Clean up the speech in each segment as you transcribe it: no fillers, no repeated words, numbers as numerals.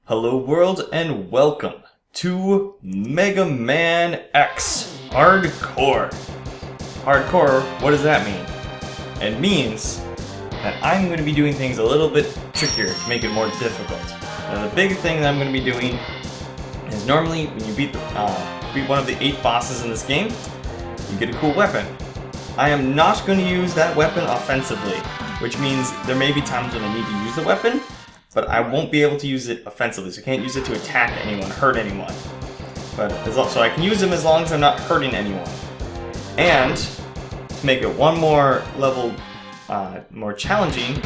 Hello world and welcome to Megaman X Hardcore. Hardcore, what does that mean? It means that I'm going to be doing things a little bit trickier to make it more difficult. Now the big thing that I'm going to be doing is normally when you beat one of the 8 bosses in this game, you get a cool weapon. I am not going to use that weapon offensively, which means there may be times when I need to use the weapon, but I won't be able to use it offensively, so I can't use it to attack anyone, hurt anyone. But so I can use them as long as I'm not hurting anyone. And to make it one more level more challenging,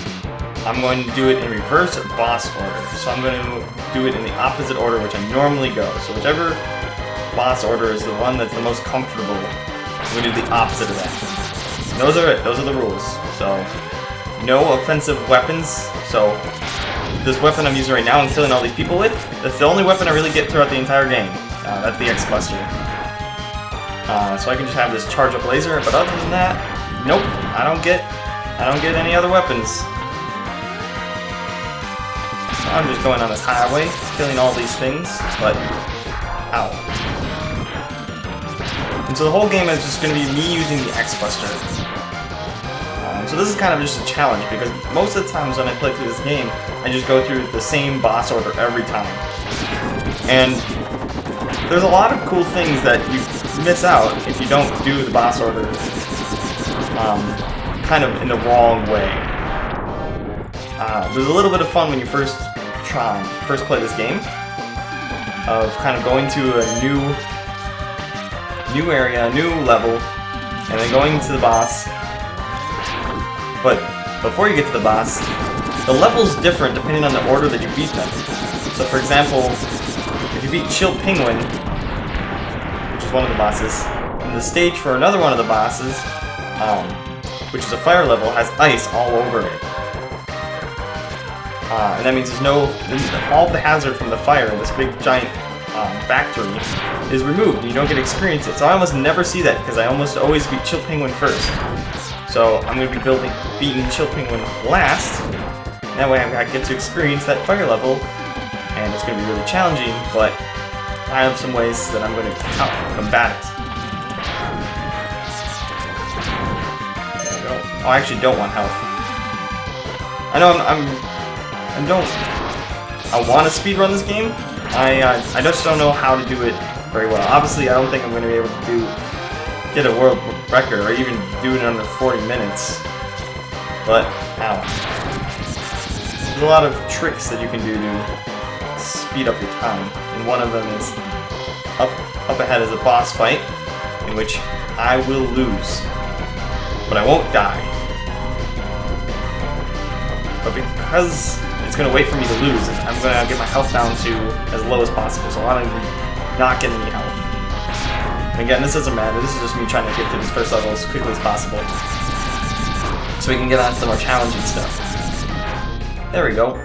I'm going to do it in reverse boss order. So I'm going to do it in the opposite order which I normally go. So whichever boss order is the one that's the most comfortable, I'm going to do the opposite of that. And those are it. Those are the rules. So no offensive weapons. So this weapon I'm using right now and killing all these people with, that's the only weapon I really get throughout the entire game. That's the X-Buster. So I can just have this charge up laser, but other than that, nope, I don't get any other weapons. So I'm just going on this highway, killing all these things, but ow. And so the whole game is just going to be me using the X-Buster. So this is kind of just a challenge, because most of the times when I play through this game, I just go through the same boss order every time. And there's a lot of cool things that you miss out if you don't do the boss order kind of in the wrong way. There's a little bit of fun when you first play this game, of kind of going to a new area, a new level, and then going to the boss. But before you get to the boss, the level's different depending on the order that you beat them. So for example, if you beat Chill Penguin, which is one of the bosses, and the stage for another one of the bosses, which is a fire level, has ice all over it. And that means all the hazard from the fire in this big giant factory is removed, and you don't get to experience it. So I almost never see that, because I almost always beat Chill Penguin first. So I'm going to be beating Chill Penguin last. That way I get to experience that fire level, and it's going to be really challenging, but I have some ways that I'm going to combat it. There we go. Oh, I actually don't want health. I know I want to speedrun this game. I just don't know how to do it very well. Obviously, I don't think I'm going to be able to get a world record, or even do it under 40 minutes. But, ow. There's a lot of tricks that you can do to speed up your time. And one of them is, up ahead is a boss fight, in which I will lose. But I won't die. But because it's going to wait for me to lose, I'm going to get my health down to as low as possible, so I don't not get any health. And again, this doesn't matter, this is just me trying to get to this first level as quickly as possible, so we can get on to the more challenging stuff. There we go.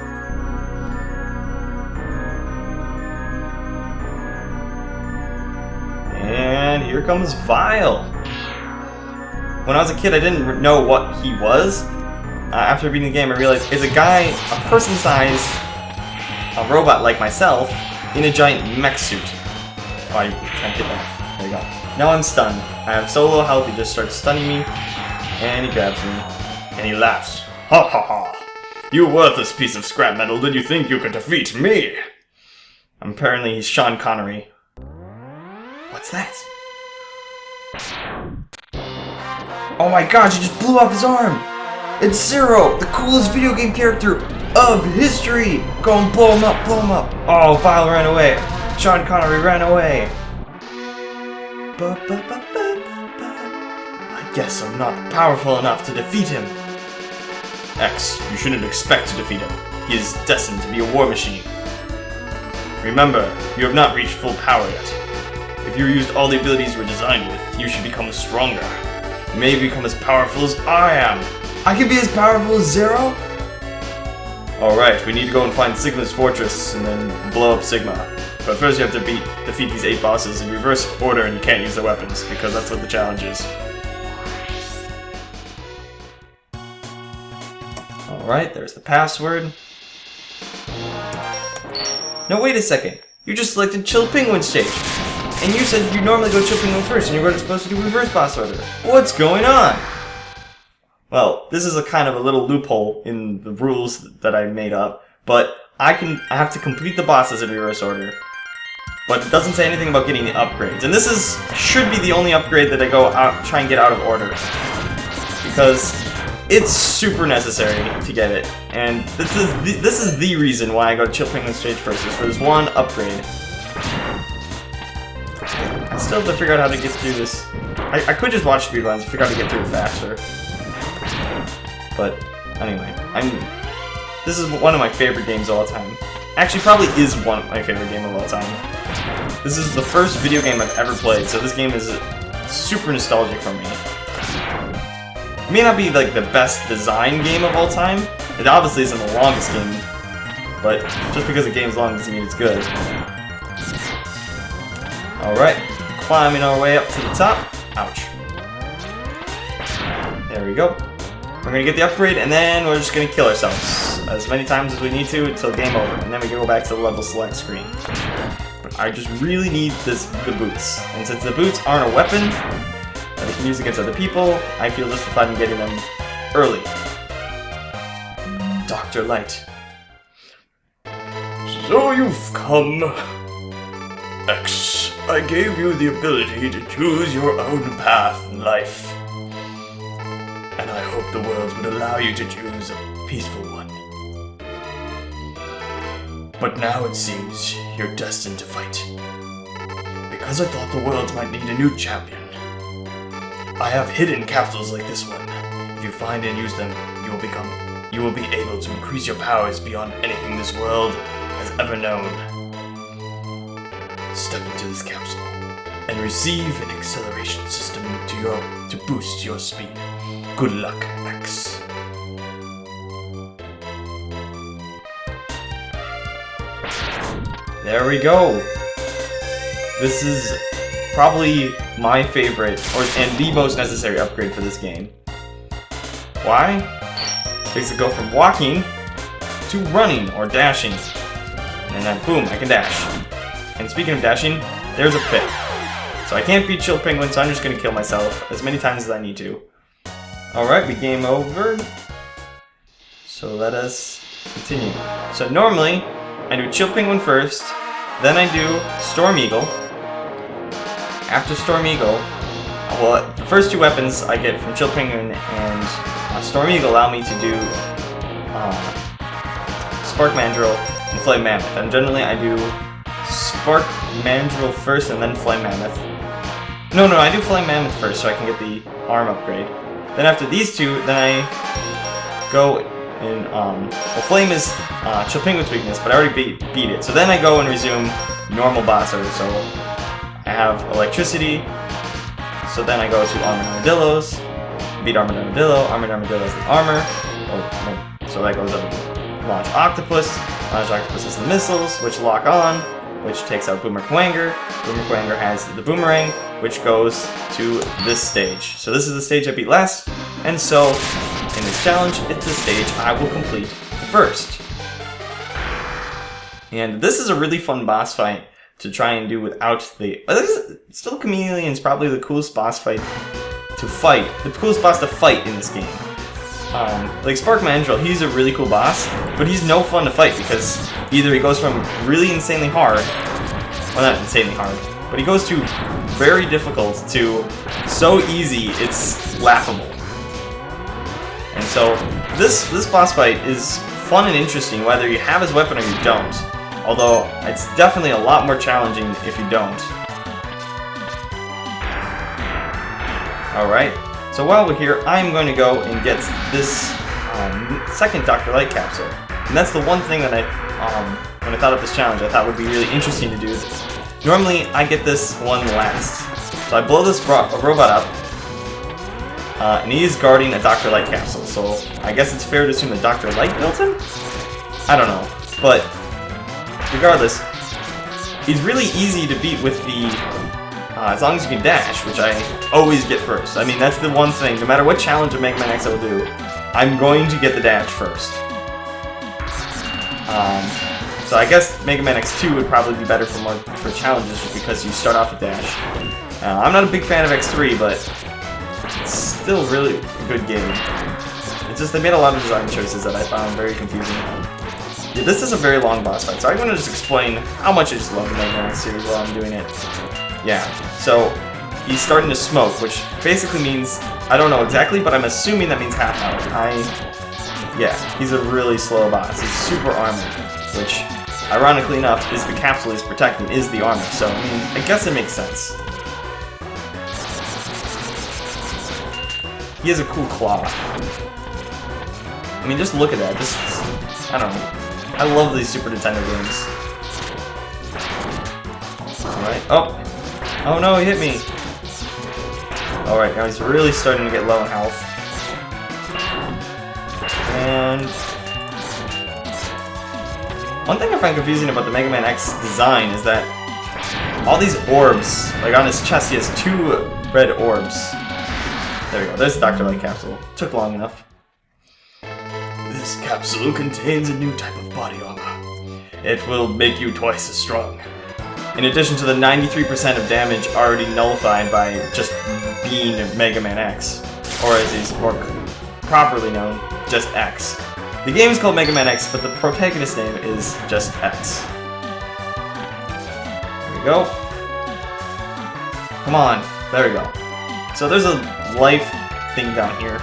And here comes Vile. When I was a kid, I didn't know what he was. After beating the game, I realized it's a guy, a person-sized robot like myself, in a giant mech suit. Oh, I can't get that. There you go. Now I'm stunned. I have so low health, he just starts stunning me, and he grabs me, and he laughs. Ha ha ha! You worthless piece of scrap metal, did you think you could defeat me? Apparently he's Sean Connery. What's that? Oh my god, you just blew off his arm! It's Zero, the coolest video game character of history! Go and blow him up, blow him up! Oh, Vile ran away! Sean Connery ran away! I guess I'm not powerful enough to defeat him. X, you shouldn't expect to defeat him. He is destined to be a war machine. Remember, you have not reached full power yet. If you used all the abilities you were designed with, you should become stronger. You may become as powerful as I am. I can be as powerful as Zero? Alright, we need to go and find Sigma's fortress and then blow up Sigma. But first you have to defeat these 8 bosses in reverse order, and you can't use their weapons, because that's what the challenge is. Alright, there's the password. No, wait a second. You just selected Chill Penguin stage. And you said you normally go Chill Penguin first, and you were supposed to do reverse boss order. What's going on? Well, this is a kind of a little loophole in the rules that I made up, but I have to complete the bosses in reverse order. But it doesn't say anything about getting the upgrades. And this should be the only upgrade that I try and get out of order. Because it's super necessary to get it. And this is the reason why I go to Chill Penguin stage first, is for this one upgrade. I still have to figure out how to get through this. I could just watch speedruns and figure out how to get through it faster. But anyway, this is one of my favorite games of all time. Actually, probably is one of my favorite games of all time. This is the first video game I've ever played, so this game is super nostalgic for me. It may not be like the best design game of all time. It obviously isn't the longest game, but just because a game's long doesn't mean it's good. Alright, climbing our way up to the top. Ouch. There we go. We're gonna get the upgrade, and then we're just gonna kill ourselves as many times as we need to until game over, and then we can go back to the level select screen. But I just really need the boots, and since the boots aren't a weapon that I can use against other people, I feel justified in getting them early. Dr. Light. So you've come. X, I gave you the ability to choose your own path in life. And I hope the world would allow you to choose a peaceful one. But now it seems you're destined to fight. Because I thought the world might need a new champion. I have hidden capsules like this one. If you find and use them, you will be able to increase your powers beyond anything this world has ever known. Step into this capsule and receive an acceleration system to boost your speed. Good luck, X. There we go. This is probably my favorite and the most necessary upgrade for this game. Why? Makes it go from walking to running or dashing. And then boom, I can dash. And speaking of dashing, there's a pit. So I can't beat Chill Penguin, so I'm just gonna kill myself as many times as I need to. Alright, we game over. So let us continue. So normally, I do Chill Penguin first, then I do Storm Eagle. After Storm Eagle, well, the first two weapons I get from Chill Penguin and Storm Eagle allow me to do Spark Mandrill and Flame Mammoth. And generally I do Spark Mandrill first and then Flame Mammoth. No, I do Flame Mammoth first so I can get the arm upgrade. Then after these two, then I go in, well, Flame is Chill Penguin's weakness, but I already beat it. So then I go and resume normal boss order. So I have Electricity, so then I go to Armored Armadillos, beat Armored Armadillo is the armor, so that goes up to Launch Octopus is the missiles, which lock on, which takes out Boomer Quanger. Boomer Quanger has the boomerang, which goes to this stage. So this is the stage I beat last, and so in this challenge, it's the stage I will complete first. And this is a really fun boss fight to try and do without the... Still Chameleon's probably the coolest boss fight to fight. The coolest boss to fight in this game. Like Spark Mandrill, he's a really cool boss, but he's no fun to fight because either he goes from really insanely hard, well not insanely hard, but he goes to very difficult to so easy it's laughable. And so this boss fight is fun and interesting whether you have his weapon or you don't. Although it's definitely a lot more challenging if you don't. Alright, so while we're here, I'm going to go and get this second Dr. Light capsule. And that's the one thing that when I thought of this challenge, I thought would be really interesting to do. Normally, I get this one last. So I blow this robot up, and he is guarding a Dr. Light capsule. So I guess it's fair to assume that Dr. Light built him? I don't know, but regardless, he's really easy to beat with the, as long as you can dash, which I always get first. I mean, that's the one thing, no matter what challenge of Megaman X I will do, I'm going to get the dash first. So I guess Mega Man X2 would probably be better for challenges just because you start off with dash. I'm not a big fan of X3, but it's still really a good game. It's just they made a lot of design choices that I found very confusing. Yeah, this is a very long boss fight, so I want to just explain how much I just love the Mega Man X series while I'm doing it. Yeah, so he's starting to smoke, which basically means, I don't know exactly, but I'm assuming that means half health. Yeah, he's a really slow boss. He's super armored, which, ironically enough, is the capsule he's protecting, is the armor, so I mean, I guess it makes sense. He has a cool claw. I mean, just look at that. This is, I don't know. I love these Super Nintendo games. Alright. Oh! Oh no, he hit me! Alright, now he's really starting to get low in health. And one thing I find confusing about the Mega Man X design is that all these orbs, like on his chest, he has 2 red orbs. There we go, there's the Dr. Light capsule. Took long enough. This capsule contains a new type of body armor. It will make you twice as strong. In addition to the 93% of damage already nullified by just being Mega Man X, or as he's more properly known, just X. The game is called Mega Man X, but the protagonist's name is just X. There we go. Come on, there we go. So there's a life thing down here.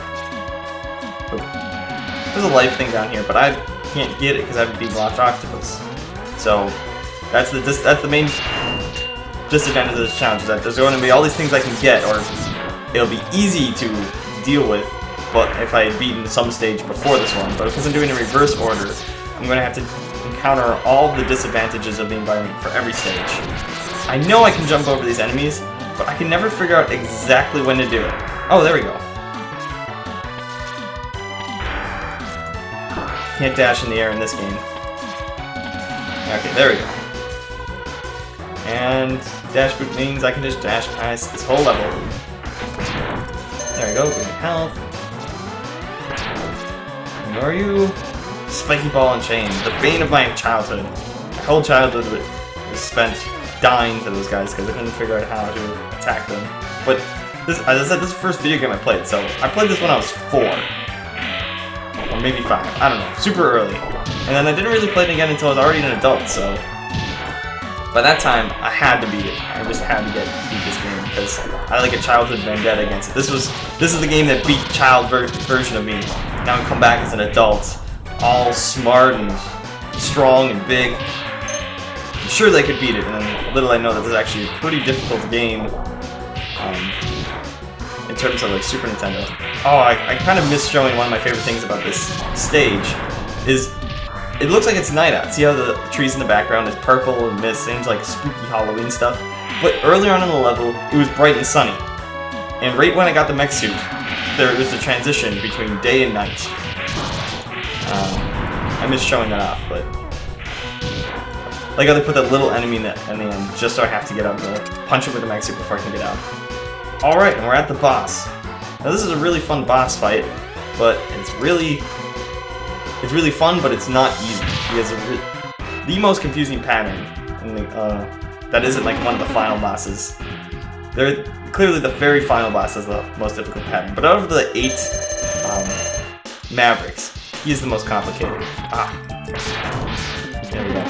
There's a life thing down here, but I can't get it because I have a big blocked octopus. So that's the main disadvantage of this challenge, is that there's going to be all these things I can get, or it'll be easy to deal with, but if I had beaten some stage before this one. But because I'm doing it in reverse order, I'm going to have to encounter all the disadvantages of the environment for every stage. I know I can jump over these enemies, but I can never figure out exactly when to do it. Oh, there we go. Can't dash in the air in this game. Okay, there we go. And dash boot means I can just dash past this whole level. There we go, good health. And where are you? Spiky ball and chain, the bane of my childhood. My whole childhood was spent dying to those guys because I couldn't figure out how to attack them. But this, as I said, this is the first video game I played, so I played this when I was 4. Or maybe 5, I don't know, super early. And then I didn't really play it again until I was already an adult, so by that time, I had to beat it. I just had to beat this game because I had like a childhood vendetta against it. This is the game that beat child version of me. Now I come back as an adult, all smart and strong and big. I'm sure they could beat it, and then little I know that this is actually a pretty difficult game in terms of like Super Nintendo. Oh, I kind of miss showing one of my favorite things about this stage is it looks like it's night out. See how the trees in the background is purple and mist, seems like spooky Halloween stuff. But earlier on in the level, it was bright and sunny. And right when I got the mech suit, there was a transition between day and night. I miss showing that off, but like how they put that little enemy in the end, just so I have to get out of the punch him with the mech suit before I can get out. Alright, and we're at the boss. Now this is a really fun boss fight, but it's really fun, but it's not easy. He has the most confusing pattern, and that isn't like one of the final bosses. Clearly the very final boss is the most difficult pattern, but out of the 8 Mavericks, he is the most complicated. There we go.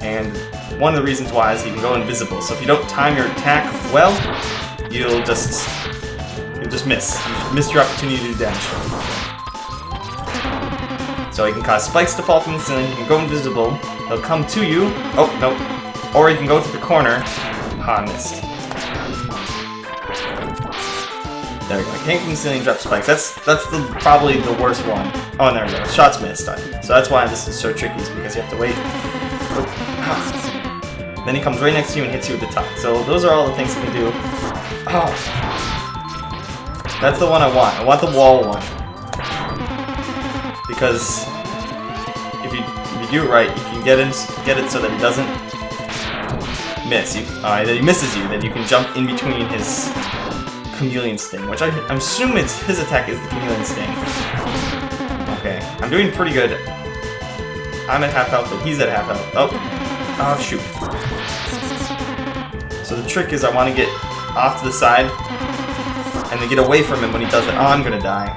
And one of the reasons why is he can go invisible, so if you don't time your attack well, you'll just miss. You miss your opportunity to do damage. So he can cause spikes to fall from the ceiling, he can go invisible, he'll come to you, oh, no, or he can go to the corner, missed. There we go, he came from the ceiling and dropped spikes, that's probably the worst one. Oh, and there we go, shots missed. So that's why this is so tricky, is because you have to wait. Then he comes right next to you and hits you with the top. So those are all the things he can do. Oh. That's the one I want the wall one. Because if you do it right, you can get it so that he doesn't miss. That he misses you, then you can jump in between his Chameleon sting, which I assume his attack is the Chameleon sting. Okay, I'm doing pretty good. I'm at half health, but he's at half health. Oh, oh shoot. So the trick is I want to get off to the side and then get away from him when he does it. Oh, I'm gonna die.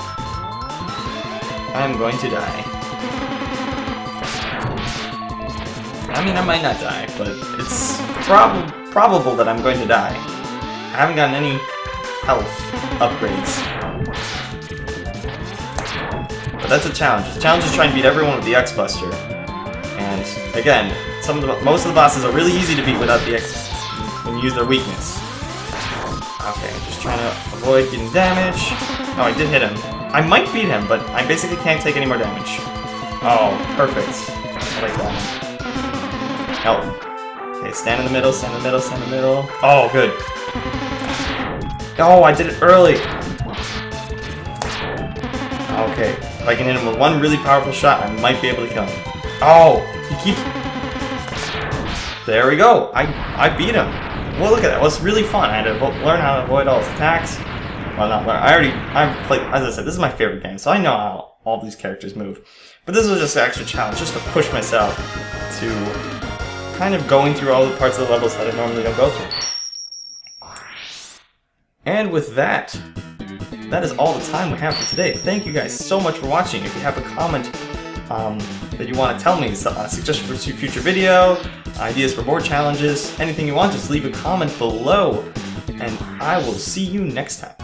I'm going to die. I mean, I might not die, but it's probable that I'm going to die. I haven't gotten any health upgrades. But that's a challenge. The challenge is trying to beat everyone with the X-Buster. And again, most of the bosses are really easy to beat without the X when you use their weakness. Okay, just trying to avoid getting damage. Oh, I did hit him. I might beat him, but I basically can't take any more damage. Oh, perfect. I like that. Help. Okay, stand in the middle, stand in the middle, stand in the middle. Oh, good. Oh, I did it early. Okay, if I can hit him with one really powerful shot, I might be able to kill him. Oh, he keeps... There we go. I beat him. Well, look at that. It was really fun. I had to learn how to avoid all his attacks. Well, not learn. I've played, as I said, this is my favorite game, so I know how all these characters move. But this was just an extra challenge, just to push myself to kind of going through all the parts of the levels that I normally don't go through. And with that, that is all the time we have for today. Thank you guys so much for watching. If you have a comment that you want to tell me, suggestion for a future video, ideas for more challenges, anything you want, just leave a comment below. And I will see you next time.